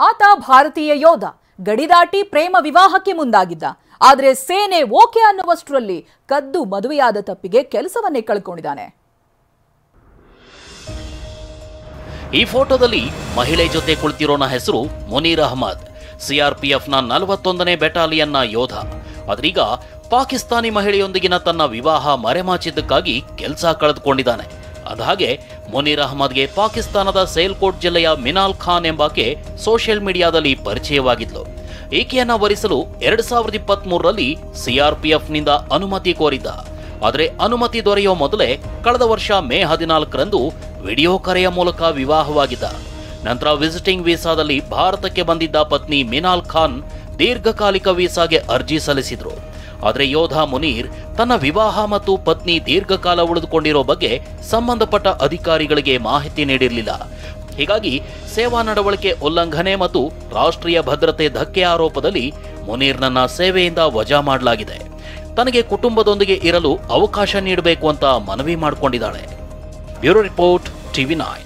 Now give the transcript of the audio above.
ಆತ ಭಾರತೀಯ ಯೋಧ, ಗಡಿದಾಟಿ ಪ್ರೇಮ ವಿವಾಹಕ್ಕೆ ಮುಂದಾಗಿದ್ದ. ಆದರೆ ಸೇನೆ ಓಕೆ ಅನ್ನುವಷ್ಟರಲ್ಲಿ ಕದ್ದು ಮದುವೆಯಾದ ತಪ್ಪಿಗೆ ಕೆಲಸವನ್ನೇ ಕಳ್ಕೊಂಡಿದ್ದಾನೆ. ಈ ಫೋಟೋದಲ್ಲಿ ಮಹಿಳೆ ಜೊತೆ ಕುಳಿತಿರೋನ ಹೆಸರು ಮುನೀರ್ ಅಹಮದ್. ಸಿಆರ್ಪಿಎಫ್ನ 41ನೇ ಬೆಟಾಲಿಯನ್ನ ಯೋಧ. ಆದ್ರೀಗ ಪಾಕಿಸ್ತಾನಿ ಮಹಿಳೆಯೊಂದಿಗಿನ ತನ್ನ ವಿವಾಹ ಮರೆಮಾಚಿದ್ದಕ್ಕಾಗಿ ಕೆಲಸ ಕಳೆದುಕೊಂಡಿದ್ದಾನೆ. ಅಂದಹಾಗೆ ಮುನೀರ್ ಅಹಮದ್ಗೆ ಪಾಕಿಸ್ತಾನದ ಸೇಲ್ಕೋಟ್ ಜಿಲ್ಲೆಯ ಮಿನಾಲ್ ಖಾನ್ ಎಂಬಾಕೆ ಸೋಷಿಯಲ್ ಮೀಡಿಯಾದಲ್ಲಿ ಪರಿಚಯವಾಗಿದ್ಲು. ಈಕೆಯನ್ನ ವರಿಸಲು 2023ರಲ್ಲಿ ಸಿಆರ್ಪಿಎಫ್ನಿಂದ ಅನುಮತಿ ಕೋರಿದ್ದ. ಆದರೆ ಅನುಮತಿ ದೊರೆಯುವ ಮೊದಲೇ ಕಳೆದ ವರ್ಷ ಮೇ 14ರಂದು ವಿಡಿಯೋ ಕರೆಯ ಮೂಲಕ ವಿವಾಹವಾಗಿದ್ದ. ನಂತರ ವಿಸಿಟಿಂಗ್ ವೀಸಾದಲ್ಲಿ ಭಾರತಕ್ಕೆ ಬಂದಿದ್ದ ಪತ್ನಿ ಮಿನಾಲ್ ಖಾನ್ ದೀರ್ಘಕಾಲಿಕ ವೀಸಾಗೆ ಅರ್ಜಿ ಸಲ್ಲಿಸಿದ್ರು. ಆದರೆ ಯೋಧ ಮುನೀರ್ ತನ್ನ ವಿವಾಹ ಮತ್ತು ಪತ್ನಿ ದೀರ್ಘಕಾಲ ಉಳಿದುಕೊಂಡಿರೋ ಬಗ್ಗೆ ಸಂಬಂಧಪಟ್ಟ ಅಧಿಕಾರಿಗಳಿಗೆ ಮಾಹಿತಿ ನೀಡಿರಲಿಲ್ಲ. ಹೀಗಾಗಿ ಸೇವಾ ನಡವಳಿಕೆ ಉಲ್ಲಂಘನೆ ಮತ್ತು ರಾಷ್ಟ್ರೀಯ ಭದ್ರತೆ ಧಕ್ಕೆ ಆರೋಪದಲ್ಲಿ ಮುನೀರ್ನನ್ನ ಸೇವೆಯಿಂದ ವಜಾ ಮಾಡಲಾಗಿದೆ. ತನಗೆ ಕುಟುಂಬದೊಂದಿಗೆ ಇರಲು ಅವಕಾಶ ನೀಡಬೇಕು ಅಂತ ಮನವಿ ಮಾಡಿಕೊಂಡಿದ್ದಾಳೆ. Bureau report, TV9.